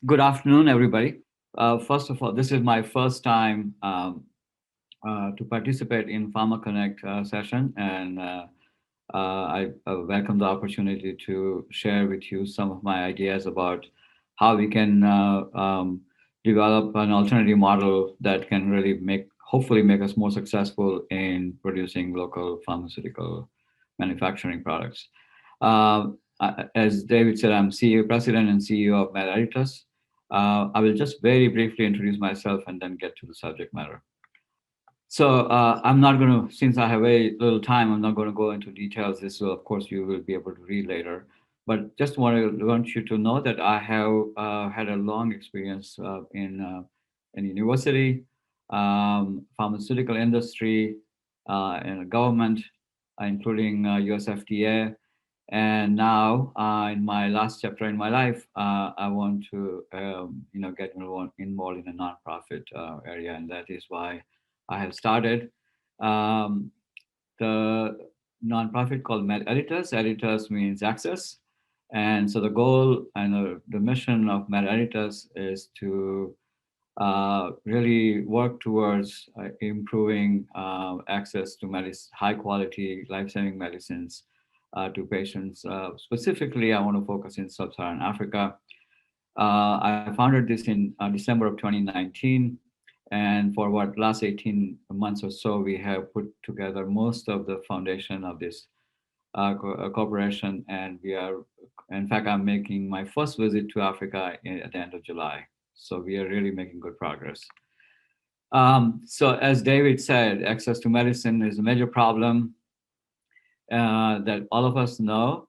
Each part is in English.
Good afternoon, everybody. First of all, this is my first time to participate in Pharma-Connect session, and I welcome the opportunity to share with you some of my ideas about how we can develop an alternative model that can really hopefully make us more successful in producing local pharmaceutical manufacturing products. As David said, I'm CEO, President and CEO of Aditus. I will just very briefly introduce myself and then get to the subject matter. So I'm not going to, since I have very little time, I'm not going to go into details. This will, of course, you will be able to read later. But just want you to know that I have had a long experience in university, pharmaceutical industry, and government, including US FDA. And now, in my last chapter in my life, I want to, get involved in a nonprofit area, and that is why I have started um, the nonprofit called Aditus. Aditus means access, and so the goal and the mission of Aditus is to really work towards improving access to high quality, life saving medicines to patients. Specifically, I want to focus in sub Saharan Africa. I founded this in December of 2019. And for what last 18 months or so, we have put together most of the foundation of this corporation. And in fact, I'm making my first visit to Africa at the end of July. So we are really making good progress. So as David said, access to medicine is a major problem that all of us know.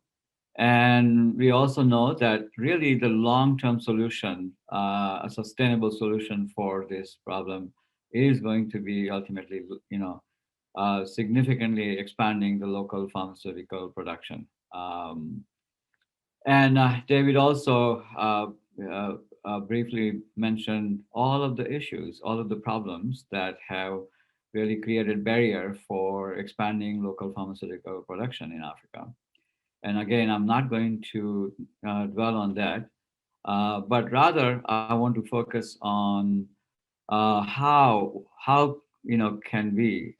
And we also know that really the long-term solution, a sustainable solution for this problem is going to be ultimately, significantly expanding the local pharmaceutical production. And David also briefly mentioned all of the issues, all of the problems that have really created barrier for expanding local pharmaceutical production in Africa. And again, I'm not going to dwell on that, but rather I want to focus on how can we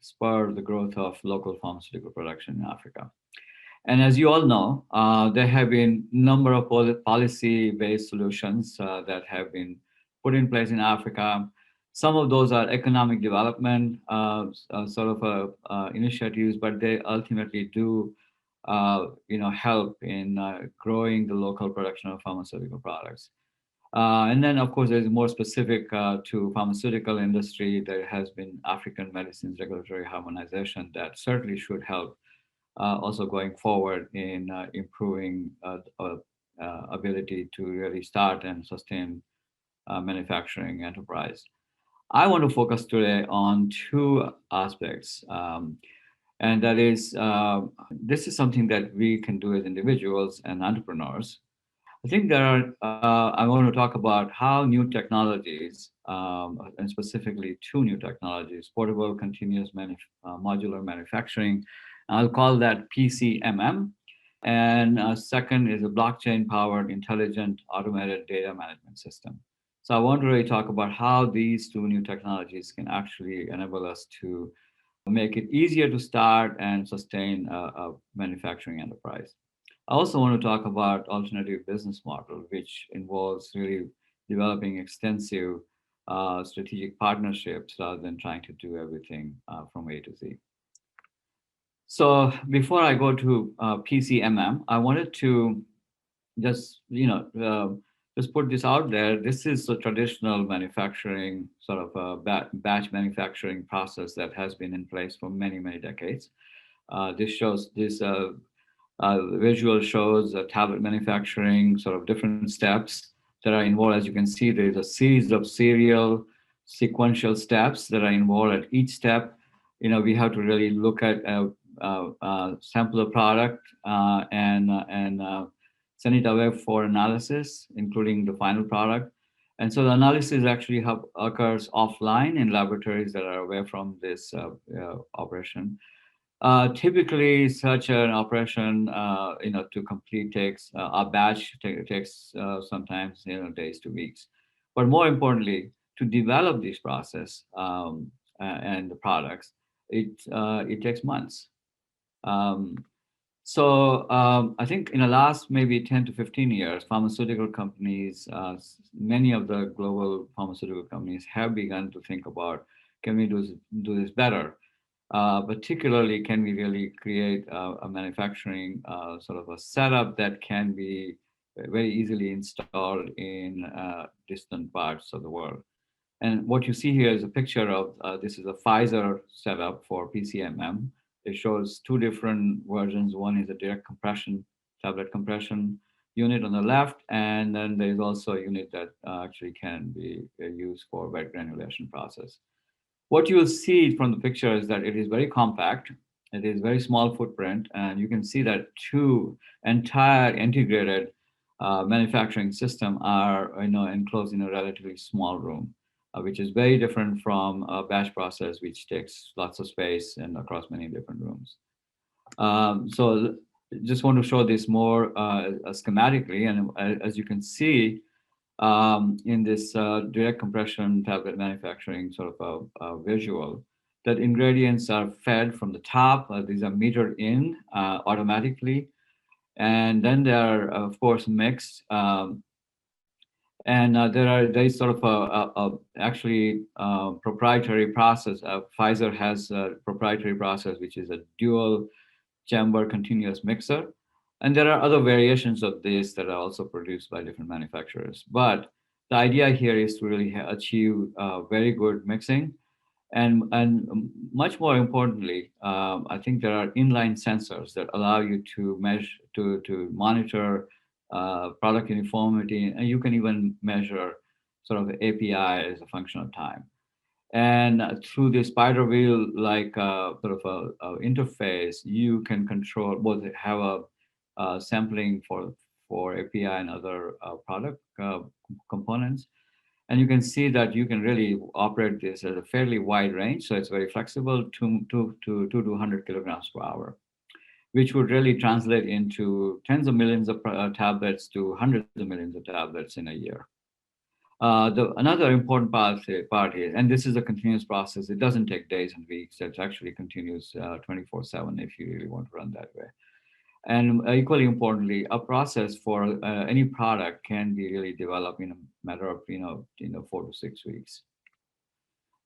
spur the growth of local pharmaceutical production in Africa. And as you all know, there have been a number of policy-based solutions that have been put in place in Africa. Some of those are economic development sort of initiatives, but they ultimately do, help in growing the local production of pharmaceutical products. And then, of course, there's more specific to pharmaceutical industry. There has been African medicines regulatory harmonization that certainly should help also going forward in improving ability to really start and sustain manufacturing enterprise. I want to focus today on two aspects, and that is this is something that we can do as individuals and entrepreneurs. I think I want to talk about how new technologies, and specifically two new technologies, portable continuous modular manufacturing. I'll call that PCMM. And second is a blockchain powered intelligent automated data management system. So I want to really talk about how these two new technologies can actually enable us to make it easier to start and sustain a manufacturing enterprise. I also want to talk about alternative business model, which involves really developing extensive strategic partnerships rather than trying to do everything from A to Z. So before I go to PCMM, I wanted to just just put this out there. This is a traditional manufacturing sort of a batch manufacturing process that has been in place for many decades. This visual shows tablet manufacturing, sort of different steps that are involved. As you can see, there is a series of serial sequential steps that are involved. At each step, we have to really look at sample a product and send it away for analysis, including the final product. And so the analysis actually occurs offline in laboratories that are away from this operation. Typically, such an operation, to complete takes a batch takes sometimes days to weeks. But more importantly, to develop this process and the products, it takes months. Um, I think in the last maybe 10 to 15 years, pharmaceutical companies, many of the global pharmaceutical companies have begun to think about, can we do this better? Particularly, can we really create a manufacturing sort of a setup that can be very easily installed in distant parts of the world? And what you see here is a picture of this is a Pfizer setup for PCMM. It shows two different versions. One is a direct compression, tablet compression unit on the left, and then there is also a unit that actually can be used for wet granulation process. What you'll see from the picture is that it is very compact. It is very small footprint, and you can see that two entire integrated manufacturing system are enclosed in a relatively small room, which is very different from a batch process, which takes lots of space and across many different rooms. So just want to show this more schematically, and as you can see, in this direct compression tablet manufacturing sort of a visual, that ingredients are fed from the top. These are metered in automatically, and then they are, of course, mixed. And there is sort of actually proprietary process. Pfizer has a proprietary process, which is a dual chamber continuous mixer. And there are other variations of this that are also produced by different manufacturers. But the idea here is to really achieve very good mixing. And much more importantly, I think there are inline sensors that allow you to measure, to monitor product uniformity, and you can even measure sort of API as a function of time. And through the spider wheel like sort of a interface, you can control both have a sampling for API and other product components. And you can see that you can really operate this at a fairly wide range. So it's very flexible, two to 100 kilograms per hour, which would really translate into tens of millions of tablets to hundreds of millions of tablets in a year. Another important part is, and this is a continuous process. It doesn't take days and weeks. It actually continues 24/7 if you really want to run that way. And equally importantly, a process for any product can be really developed in a matter of 4 to 6 weeks.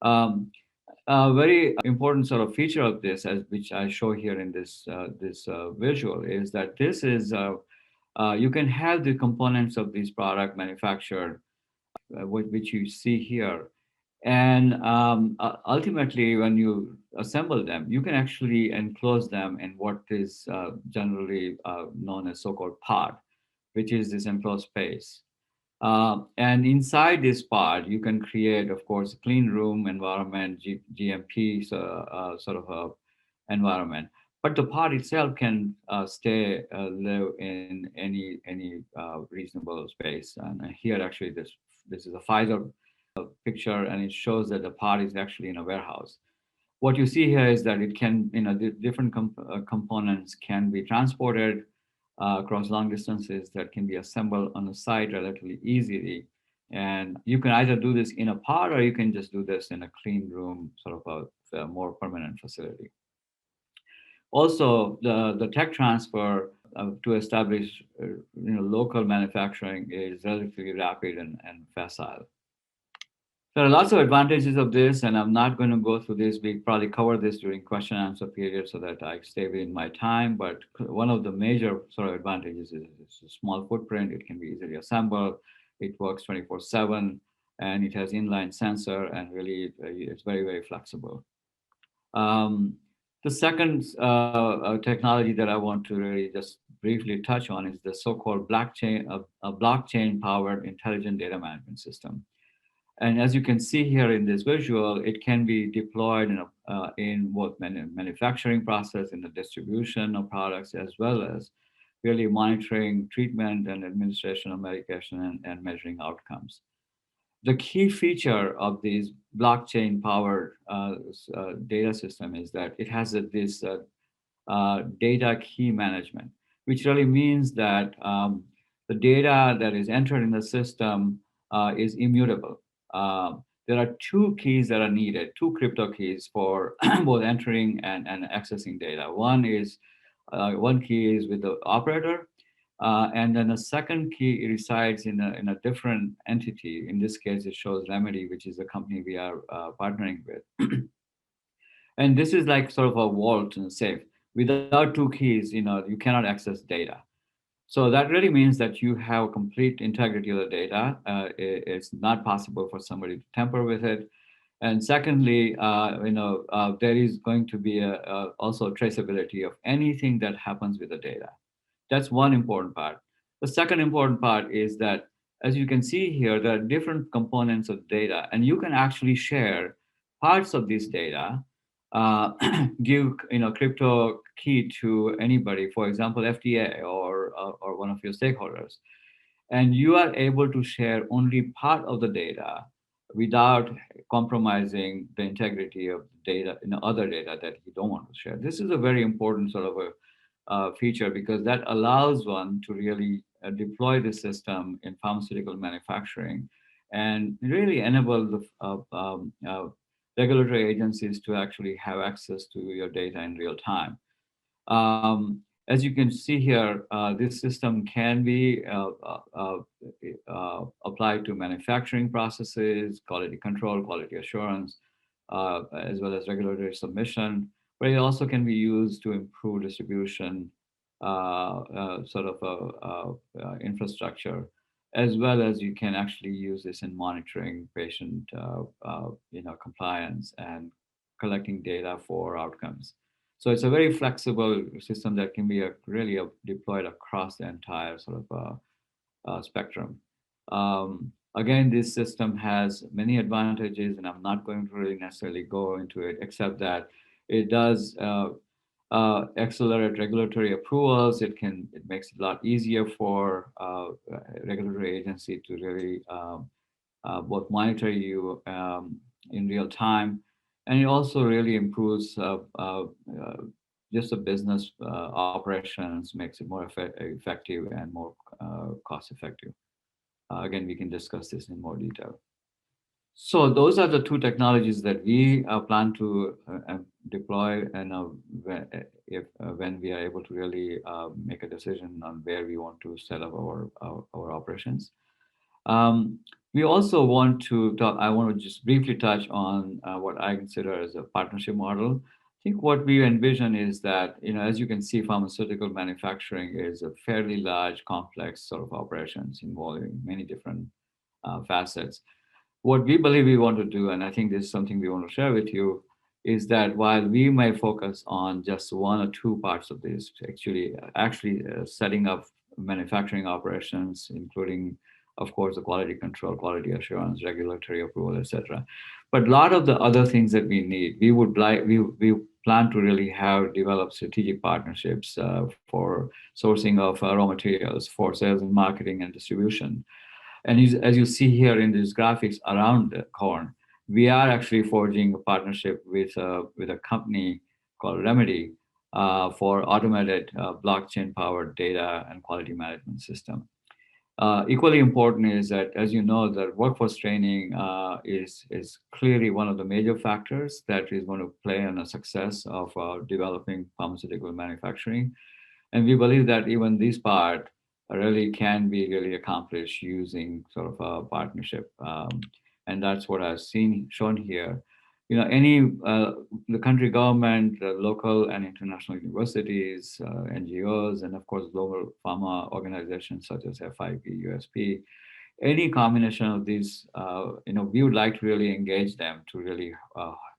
Um, a very important sort of feature of this, as which I show here in this visual, is that this is you can have the components of this product manufactured, which you see here. And ultimately, when you assemble them, you can actually enclose them in what is generally known as so-called pod, which is this enclosed space. And inside this pod, you can create, of course, a clean room environment, GMP sort of a environment. But the pod itself can live in any reasonable space. And here, actually, this is a Pfizer picture, and it shows that the pod is actually in a warehouse. What you see here is that it can, the different components can be transported across long distances that can be assembled on the site relatively easily. And you can either do this in a pod or you can just do this in a clean room, sort of a more permanent facility. Also, the tech transfer to establish local manufacturing is relatively rapid and facile. There are lots of advantages of this, and I'm not going to go through this. We probably cover this during question and answer period so that I stay within my time. But one of the major sort of advantages is it's a small footprint. It can be easily assembled. It works 24/7, and it has inline sensor, and really it's very, very flexible. Um, the second technology that I want to really just briefly touch on is the so-called blockchain-powered intelligent data management system. And as you can see here in this visual, it can be deployed in both manufacturing process, in the distribution of products, as well as really monitoring treatment and administration of medication and measuring outcomes. The key feature of this blockchain-powered data system is that it has this data key management, which really means that the data that is entered in the system is immutable. There are two keys that are needed, two crypto keys for both entering and accessing data. One key is with the operator, and then the second key resides in a different entity. In this case, it shows Remedy, which is the company we are partnering with. And this is like sort of a vault and safe. Without two keys, you cannot access data. So that really means that you have complete integrity of the data. It's not possible for somebody to tamper with it. And secondly, there is going to be also traceability of anything that happens with the data. That's one important part. The second important part is that, as you can see here, there are different components of data, and you can actually share parts of this data, uh, give crypto key to anybody, for example, FDA or one of your stakeholders, and you are able to share only part of the data without compromising the integrity of data in other data that you don't want to share. This is a very important sort of a feature because that allows one to really deploy the system in pharmaceutical manufacturing and really enable the regulatory agencies to actually have access to your data in real time. As you can see here, this system can be applied to manufacturing processes, quality control, quality assurance, as well as regulatory submission, but it also can be used to improve distribution, sort of infrastructure, as well as you can actually use this in monitoring patient, compliance and collecting data for outcomes. So it's a very flexible system that can be really deployed across the entire sort of spectrum. Again, this system has many advantages, and I'm not going to really necessarily go into it, except that it does accelerate regulatory approvals. It makes it a lot easier for regulatory agency to really both monitor you in real time, and it also really improves just the business operations, makes it more effective and more cost effective. Again, we can discuss this in more detail. So those are the two technologies that we plan to deploy, and when we are able to really make a decision on where we want to set up our operations. Um, we also want to talk, I want to just briefly touch on what I consider as a partnership model. I think what we envision is that, as you can see, pharmaceutical manufacturing is a fairly large, complex sort of operations involving many different facets. What we believe we want to do, and I think this is something we want to share with you, is that while we may focus on just one or two parts of this, actually setting up manufacturing operations, including, of course, the quality control, quality assurance, regulatory approval, etc. But a lot of the other things that we need, we plan to really have develop strategic partnerships for sourcing of raw materials, for sales and marketing and distribution. And as you see here in these graphics around the corn, we are actually forging a partnership with a company called Remedy for automated blockchain-powered data and quality management system. Equally important is that, as you know, that workforce training is clearly one of the major factors that is going to play on the success of developing pharmaceutical manufacturing. And we believe that even this part really can be really accomplished using sort of a partnership. And that's what I've seen shown here. The country government, local and international universities, NGOs, and of course global pharma organizations such as FIP, USP, any combination of these, we would like to really engage them to really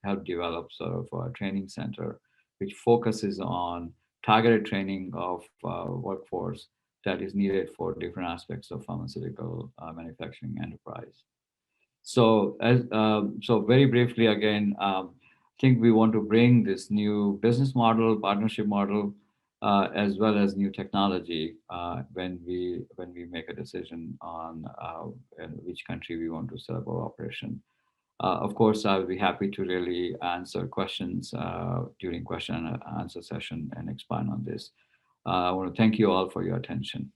help develop sort of a training center which focuses on targeted training of workforce that is needed for different aspects of pharmaceutical manufacturing enterprise. So very briefly again, I think we want to bring this new business model, partnership model, as well as new technology when we make a decision on in which country we want to set up our operation. Of course, I'll be happy to really answer questions during question and answer session and expand on this. I want to thank you all for your attention.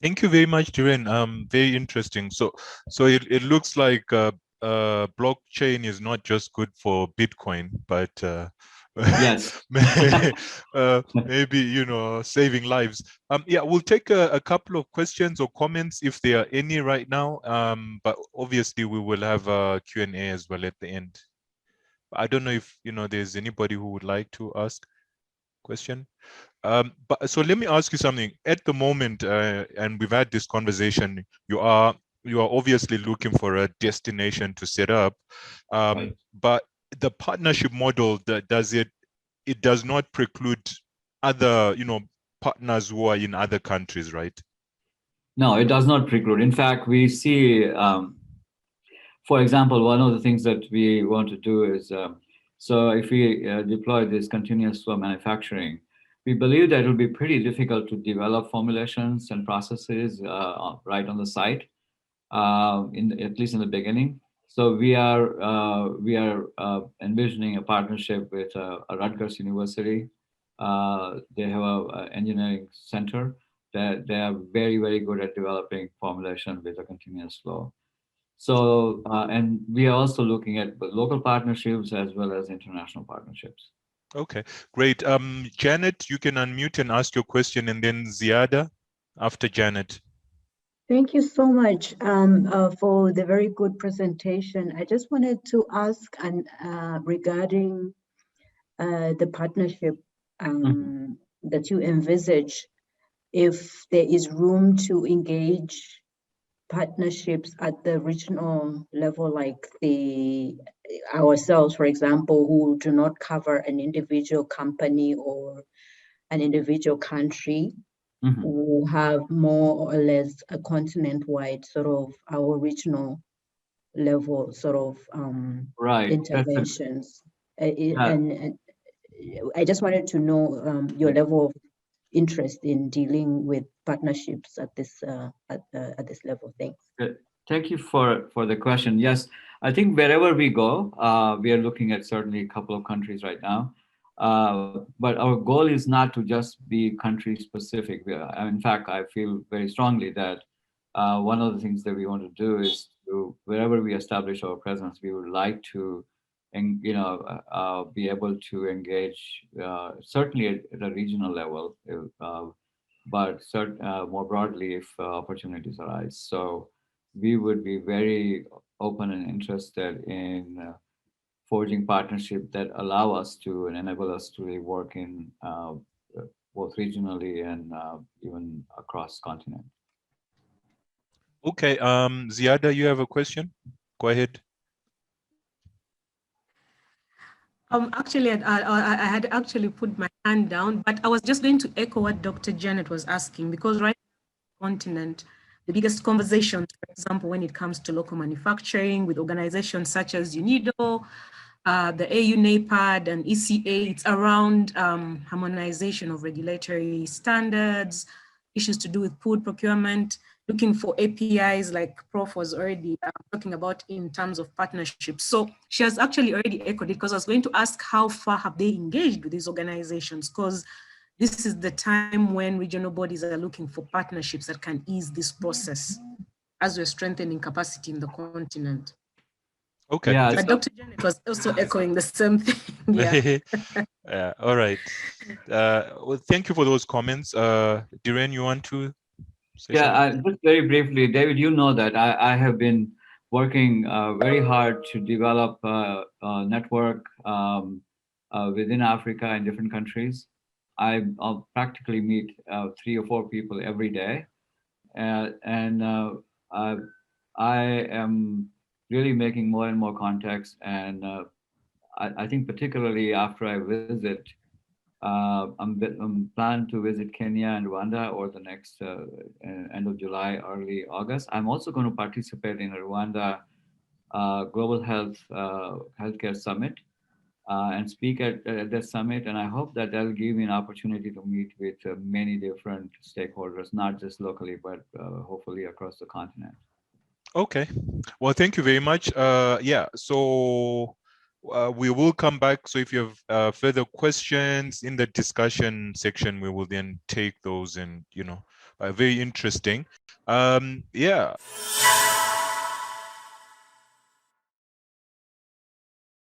Thank you very much, Dhiren. Very interesting. So it looks like blockchain is not just good for Bitcoin, but Yes. maybe saving lives. Yeah, we'll take a couple of questions or comments if there are any right now. But obviously we will have a Q&A as well at the end. I don't know if there's anybody who would like to ask question. But so let me ask you something. At the moment, and we've had this conversation, you are obviously looking for a destination to set up, Right. but the partnership model it does not preclude other partners who are in other countries, right? No, it does not preclude. In fact, we see, for example, one of the things that we want to do is, so if we deploy this continuous flow manufacturing, we believe that it will be pretty difficult to develop formulations and processes right on the site, at least in the beginning. So we are envisioning a partnership with Rutgers University. They have a engineering center that they are very, very good at developing formulation with a continuous flow. So, and we are also looking at local partnerships as well as international partnerships. Okay, great. Janet, you can unmute and ask your question, and then Ziada after Janet. Thank you so much for the very good presentation. I just wanted to ask regarding the partnership that you envisage, if there is room to engage partnerships at the regional level, like ourselves, for example, who do not cover an individual company or an individual country, who have more or less a continent-wide sort of our regional level sort of Right. interventions. And I just wanted to know your level of interest in dealing with partnerships at this level. Thanks. Good. Thank you for the question. Yes, I think wherever we go, we are looking at certainly a couple of countries right now. But our goal is not to just be country specific. In fact, I feel very strongly that one of the things that we want to do is to wherever we establish our presence, we would like to, and be able to engage certainly at a regional level, but more broadly if opportunities arise. So we would be very open and interested in forging partnership that allow us to and enable us to really work in both regionally and even across continent. Okay, Ziada, you have a question? Go ahead. Actually, I had actually put my hand down, but I was just going to echo what Dr. Janet was asking, because right now, on the continent, the biggest conversations, for example, when it comes to local manufacturing with organizations such as UNIDO, the AU NAPAD and ECA, it's around harmonization of regulatory standards, issues to do with food procurement, looking for APIs like Prof was already talking about in terms of partnerships. So she has actually already echoed it, because I was going to ask how far have they engaged with these organizations, because this is the time when regional bodies are looking for partnerships that can ease this process as we're strengthening capacity in the continent. Okay. Yeah, but Dr. Janet was also echoing the same thing. Yeah. All right. Well, thank you for those comments. Dhiren, you want to say something? Just very briefly, David, you know that I have been working very hard to develop a network within Africa and different countries. I'll practically meet 3 or 4 people every day. And I am really making more and more contacts. And I think particularly after I visit, I'm planning to visit Kenya and Rwanda over the next end of July, early August. I'm also going to participate in a Rwanda Global Healthcare Summit and speak at this summit. And I hope that that'll give me an opportunity to meet with many different stakeholders, not just locally, but hopefully across the continent. Okay. Well, thank you very much. Yeah. So we will come back. So if you have further questions in the discussion section, we will then take those, and very interesting. Yeah.